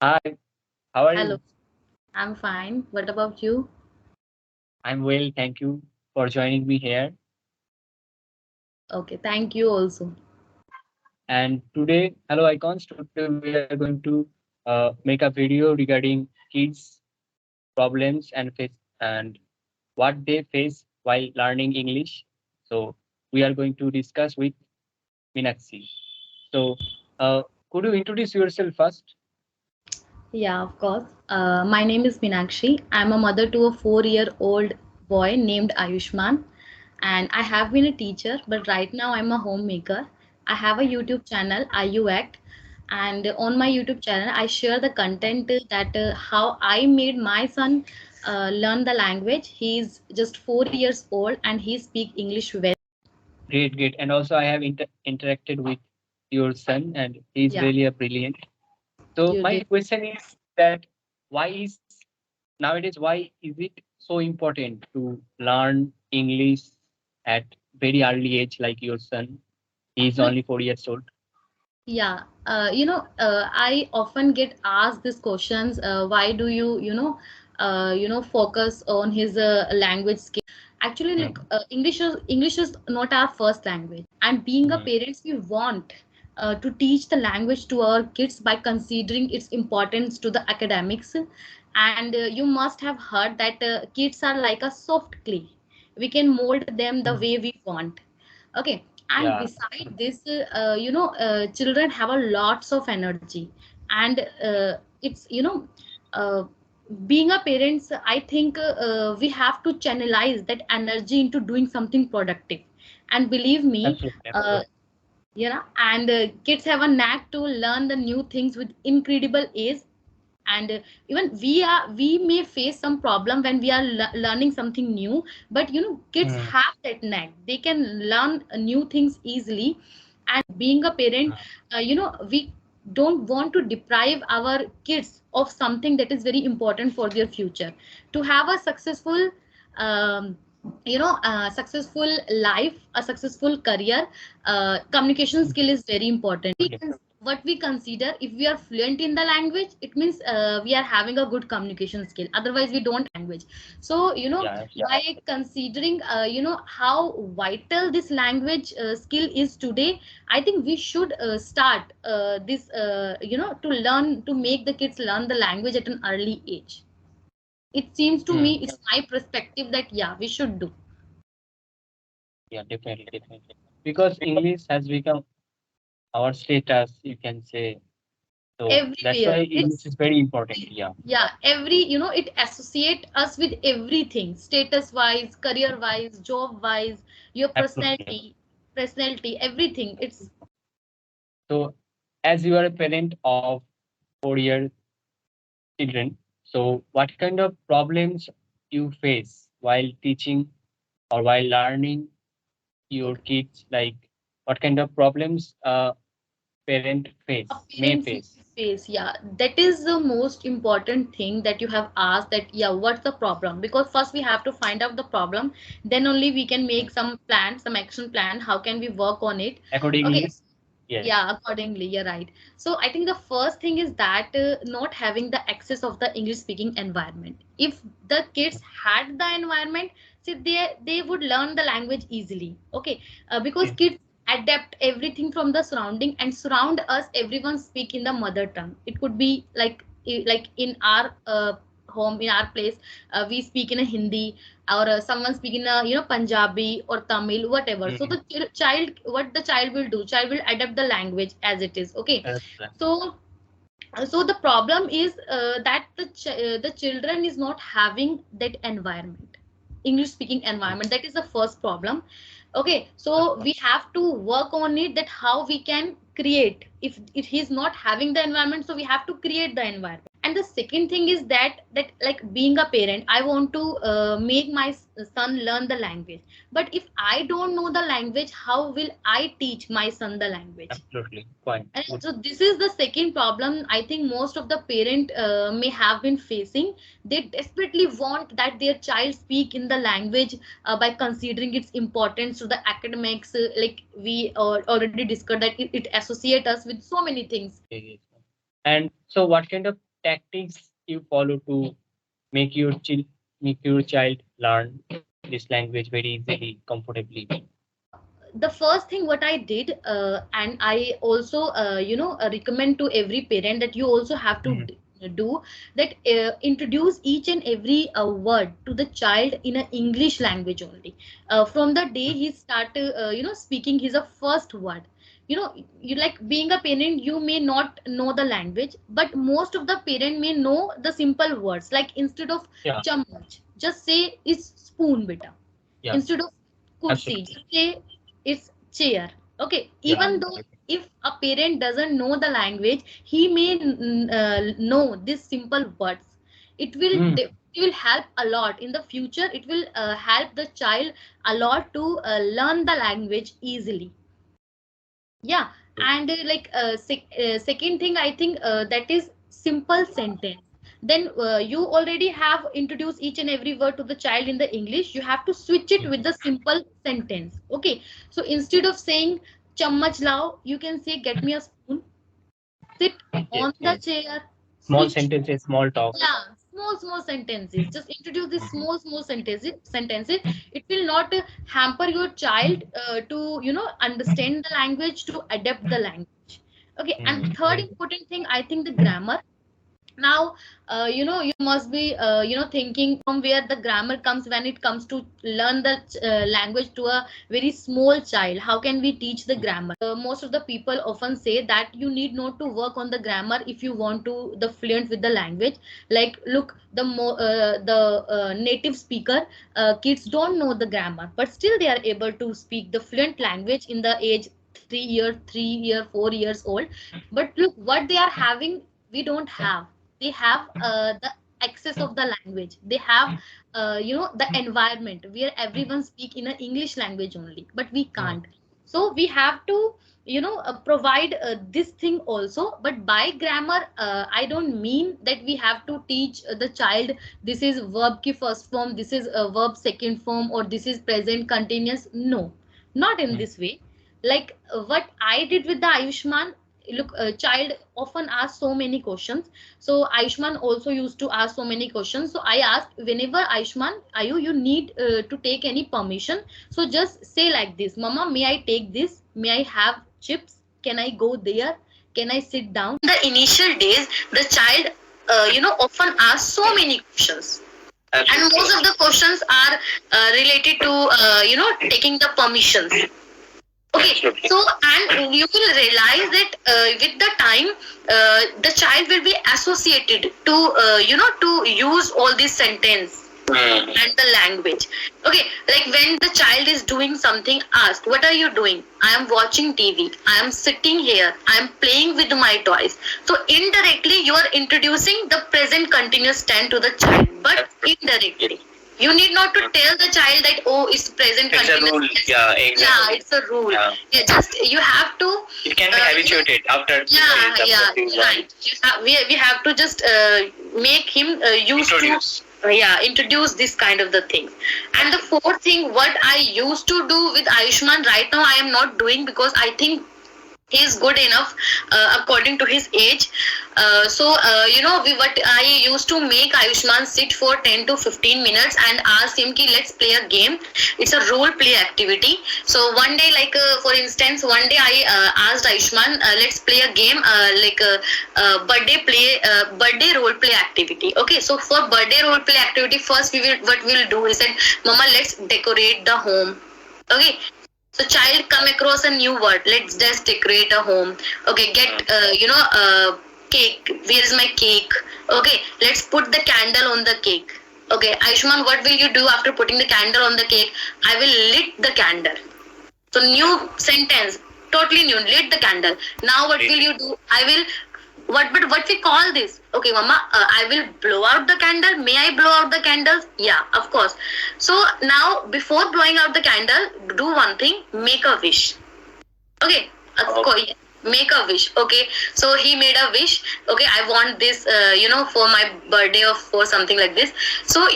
Hi, how are Hello, you? I'm fine. What about you? I'm well, thank you for joining me here. Okay, thank you also. And today, hello icons. Today we are going to make a video regarding kids' problems and what they face while learning English. So we are going to discuss with Meenakshi. So, uh, could you introduce yourself first? Yeah, of course. My name is Meenakshi. I'm a mother to a 4-year-old boy named Ayushman, and I have been a teacher, but right now I'm a homemaker. I have a YouTube channel, AYUACT, and on my YouTube channel, I share the content that how I made my son learn the language. He's just 4 years old and he speaks English well. Great, great. And also, I have interacted with your son, and he's Yeah, really a brilliant. So you my did. question is that why is nowadays why is it so important to learn English at very early age like your son? He is only 4 years old. Yeah, I often get asked these questions. Why do focus on his language skill? Actually, like Mm, English is not our first language, and being a mm, parents, we want to teach the language to our kids by considering its importance to the academics. And you must have heard that kids are like a soft clay. We can mold them the mm. way we want. Okay, and Yeah, beside this children have a lots of energy, and it's being a parents, I think we have to channelize that energy into doing something productive. And believe me, absolutely, uh, absolutely. and kids have a knack to learn the new things with incredible ease. And even we may face some problem when we are learning something new, but kids Mm, have that knack. They can learn new things easily. And being a parent, mm, we don't want to deprive our kids of something that is very important for their future. To have a successful um, successful life, a successful career, communication skill mm. is very important. Absolutely. What we consider, if we are fluent in the language, it means we are having a good communication skill. Otherwise we don't language. So Yeah, by considering how vital this language skill is today, I think we should start this to learn, to make the kids learn the language at an early age. It seems to me, mm, it's my perspective that yeah, we should do. yeah, definitely, definitely. Because English has become our status, you can say. So that's Everywhere why English it's, is very important. Yeah, yeah, every it associate us with everything, status wise, career wise, job wise, your absolutely. personality, everything. It's So as you are a parent of 4 year children. So, what kind of problems you face while teaching or while learning your okay. kids? Like, what kind of problems parent may Appearance face? face, yeah, that is the most important thing that you have asked, that yeah, what's the problem? Because first we have to find out the problem, then only we can Mm. make some plan, some action plan, how can we work on it. Okay. Accordingly, yes, Yeah, accordingly, you're right. So I think the first thing is that not having the access of the English speaking environment. If the kids had the environment, see, they would learn the language easily. Okay, because yes, kids adapt everything from the surrounding, and surround us, everyone speak in the mother tongue. It could be like in our home, in our place, we speak in a Hindi, or someone speaking a Punjabi or Tamil, whatever. So mm, the child, what the child will do, child will adapt the language as it is. Okay, that's right. so the problem is that the children is not having that environment, English speaking Mm, environment. That is the first problem. Okay, of so we course. have to work on it, that how we can create, if he's not having the environment, so we have to create the environment. And the second thing is that like being a parent, I want to make my son learn the language. But if I don't know the language, how will I teach my son the language? Absolutely, quite And good. so this is the second problem I think most of the parent may have been facing. They desperately want that their child speak in the language by considering its importance to the academics. Like we already discussed that it associate us with so many things. Yes, yes. And so, what kind of tactics you follow to make your child make your child learn this language very easily, comfortably? The first thing what I did, and I also recommend to every parent that you also have to Mhm. do that, introduce each and every word to the child in an English language only. From the day he start speaking his first word, you, like, being a parent, you may not know the language, but most of the parent may know the simple words, like instead of Yeah, chammach, just say is spoon beta. yeah, Instead of kursi, absolutely. just say it's chair. Okay, Yeah, even though if a parent doesn't know the language, he may know these simple words. mm, It will help a lot in the future. It will help the child a lot to learn the language easily. Yeah. And second thing, I think that is simple sentence. Then you already have introduced each and every word to the child in the English. You have to switch it with the simple sentence. Okay. So instead of saying chammach lao, you can say get me a spoon. Sit yes, on the yes. chair. Small Switch. sentences, small talk. Yeah, small sentences. Just introduce these small sentences. It will not hamper your child to understand the language, to adapt the language. Okay, and Mm, third very important thing, I think, the grammar. Now, you must be thinking from where the grammar comes when it comes to learn the language to a very small child. How can we teach the grammar? Most of the people often say that you need not to work on the grammar if you want to the fluent with the language. Like, look, the native speaker kids don't know the grammar, but still they are able to speak the fluent language in the age 3 year 4 years old. But look what they are having, we don't have. They have the access of the language. They have the environment where everyone speak in an English language only, but we mm, can't. So we have to provide this thing also. But by grammar, I don't mean that we have to teach the child this is verb ki first form, this is a verb second form, or this is present continuous. No, not in mm, this way. Like what I did with the Ayushman, look, a child often asks so many questions. So Ayushman also used to ask so many questions. So I asked, whenever Ayushman, Ayu, you need to take any permission, so just say like this: Mama, may I take this? May I have chips? Can I go there? Can I sit down? In the initial days, the child often asks so many questions. Absolutely. And most of the questions are related to taking the permissions. Okay, so and you will realize that with the time, the child will be associated to to use all these sentence. And the language. Okay, like when the child is doing something, ask, what are you doing? I am watching TV. I am sitting here. I am playing with my toys. So indirectly, you are introducing the present continuous tense to the child, but indirectly. You need not to tell the child that, oh, it's present it's a continuous rule. tense. Yeah, exactly. Yeah, it's a rule. Yeah, just you have to. It can be habituated after Yeah, right. We have to just make him used introduce. To introduce this kind of the things. And the fourth thing, what I used to do with Ayushman, right now I am not doing, because I think he is good enough according to his age. What I used to make Ayushman sit for 10 to 15 minutes and ask him ki let's play a game. It's a role play activity. So one day, like for instance, one day I asked Ayushman, let's play a game, birthday role play activity. Okay, so for birthday role play activity, first what we'll do is that, Mama, let's decorate the home. Okay, so child come across a new word. Let's just decorate a home. Okay, get cake. Where is my cake? Okay, let's put the candle on the cake. Okay, Ayushman, what will you do after putting the candle on the cake? I will lit the candle. So new sentence, totally new. Lit the candle. Now what will you do? I will. What we call this? Okay, Mama, I will blow out the candle. May I blow out the candles? Yeah, of course. So now, before blowing out the candle, do one thing: make a wish. Okay, of course, make a wish. Okay, so he made a wish. Okay, I want this, for my birthday or for something like this. So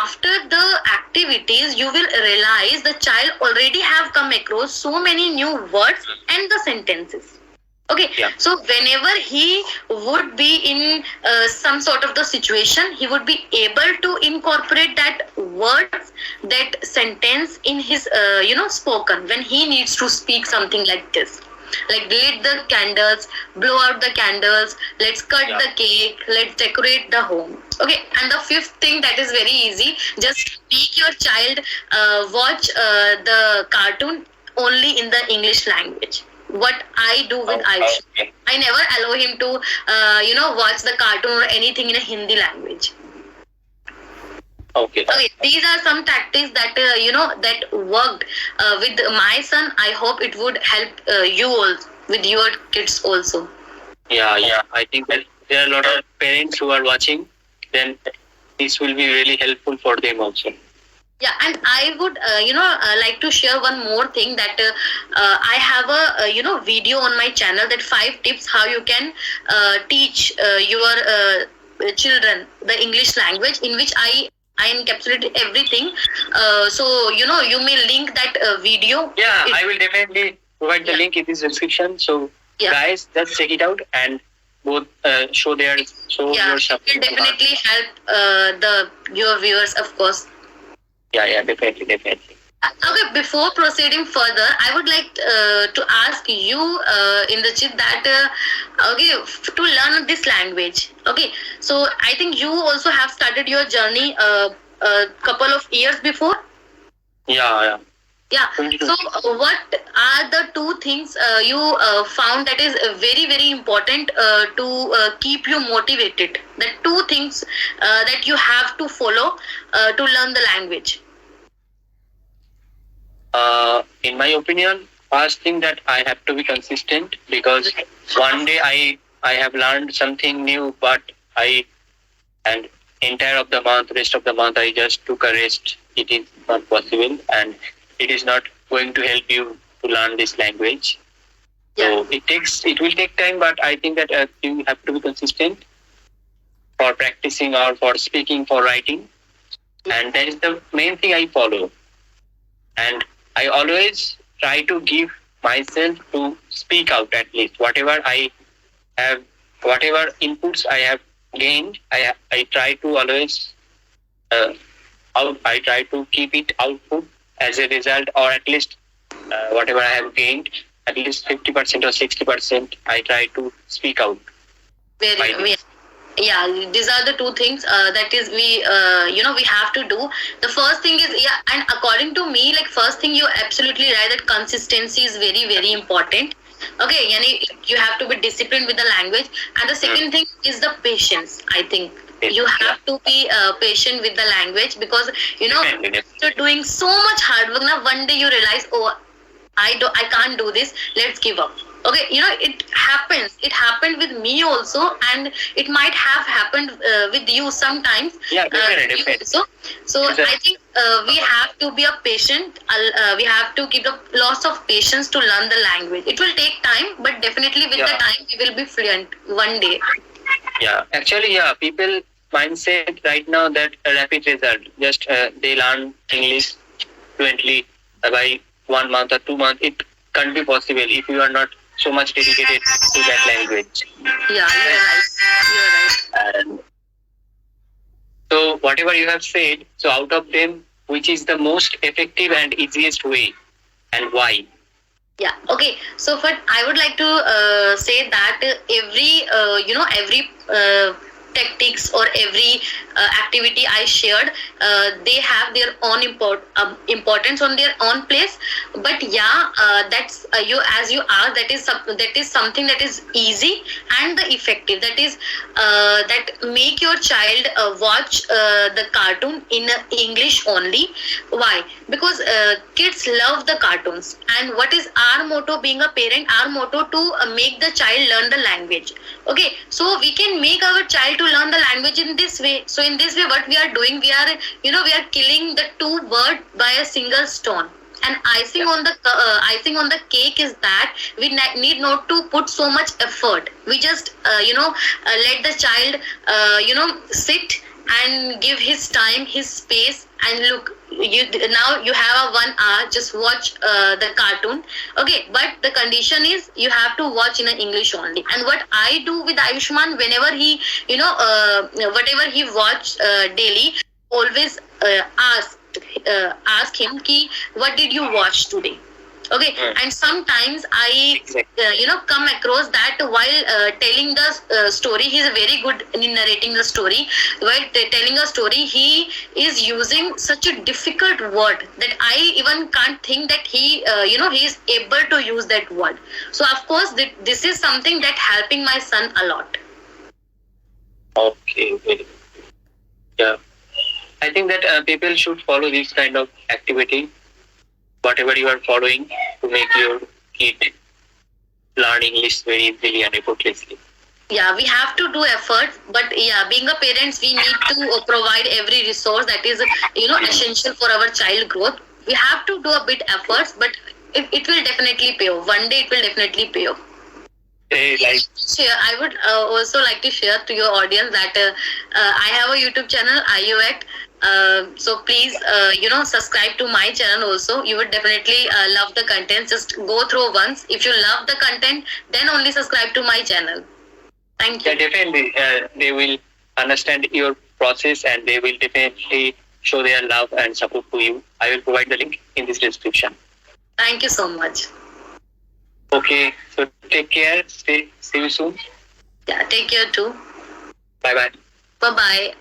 after the activities, you will realize the child already have come across so many new words and the sentences. Okay, yeah. So whenever he would be in some sort of the situation, he would be able to incorporate that words, that sentence in his, spoken when he needs to speak something like this. Like lit the candles, blow out the candles, let's cut the cake, let's decorate the home. Okay, and the fifth thing that is very easy, just make your child watch the cartoon only in the English language. What I do with Ayush, I never allow him to, watch the cartoon or anything in a Hindi language. Okay. Okay. These are some tactics that that worked with my son. I hope it would help you also with your kids also. Yeah, yeah. I think that there are a lot of parents who are watching. Then this will be really helpful for them also. Yeah, and I would, like to share one more thing that I have a, video on my channel, that 5 tips how you can teach your children the English language, in which I encapsulated everything. So you may link that video. Yeah, I will definitely provide the link in this description. So guys, just check it out and both show your it will definitely help your viewers, of course. Yeah, definitely. Okay, before proceeding further, I would like to ask you, Indrajit, that to learn this language. Okay, so I think you also have started your journey a couple of years before. Yeah. Yeah. So, what are the 2 things you found that is very important to keep you motivated? The 2 things that you have to follow to learn the language. In my opinion, first thing that I have to be consistent, because one day I have learned something new, but and entire of the month, rest of the month, I just took a rest. It is not possible, and it is not going to help you to learn this language. Yeah. So it will take time, but I think that you have to be consistent for practicing or for speaking, for writing, and that is the main thing I follow. And I always try to give myself to speak out, at least whatever I have, whatever inputs I have gained. I try to always I try to keep it output as a result, or at least whatever I have gained, at least 50% or 60%. I try to speak out. Very. Yeah, these are the 2 things that is we we have to do. The first thing is, and according to me, like, first thing, you're absolutely right that consistency is very important. Okay, yani you have to be disciplined with the language, and the second thing is the patience. I think you have to be patient with the language, because after doing so much hard work, now one day you realize, oh, I can't do this, let's give up. Okay, it happens. It happened with me also, and it might have happened with you sometimes. Yeah, definitely. So I think we have to be a patient. We have to keep lots of patience to learn the language. It will take time, but definitely with the time we will be fluent one day. Yeah, actually, people mindset right now that a rapid result, just they learn English fluently by 1 month or 2 months. It can't be possible if you are not so much dedicated to that language. Yeah, you're right. And so whatever you have said, so out of them, which is the most effective and easiest way, and why? Yeah. Okay. So, but I would like to say that every tactics or every activity I shared, they have their own importance on their own place. But that's you, as you asked, that is something that is easy and the effective. That is that make your child watch the cartoon in English only. Why? Because kids love the cartoons, and what is our motto being a parent? Our motto to make the child learn the language. Okay, so we can make our child to learn the language in this way. So in this way, what we are doing, we are killing the 2 birds by a single stone. And icing on the cake is that we need not to put so much effort. We just let the child sit and give his time, his space, and look, you now you have a 1 hour, just watch the cartoon. Okay, but the condition is you have to watch in English only. And what I do with Ayushman, whenever he, whatever he watch daily, always ask him ki what did you watch today. Okay. And sometimes I come across that while telling the story, he is very good in narrating the story. While telling a story, he is using such a difficult word that I even can't think that he is able to use that word. So of course this is something that helping my son a lot. Okay, very good. Yeah. I think that people should follow this kind of activity, whatever you are following, to make your kid learn English very easily and effortlessly. Yeah, we have to do efforts, but yeah, being a parents, we need to provide every resource that is essential for our child growth. We have to do a bit efforts, but it will definitely pay off. One day it will definitely pay off. Hey, like, I would also like to share to your audience that I have a YouTube channel, AYUACT. So please, subscribe to my channel also. You would definitely love the content. Just go through once. If you love the content, then only subscribe to my channel. Thank you. Yeah, definitely. They will understand your process and they will definitely show their love and support to you. I will provide the link in this description. Thank you so much. Okay, so take care. See you soon. Yeah, take care too. Bye bye. Bye bye.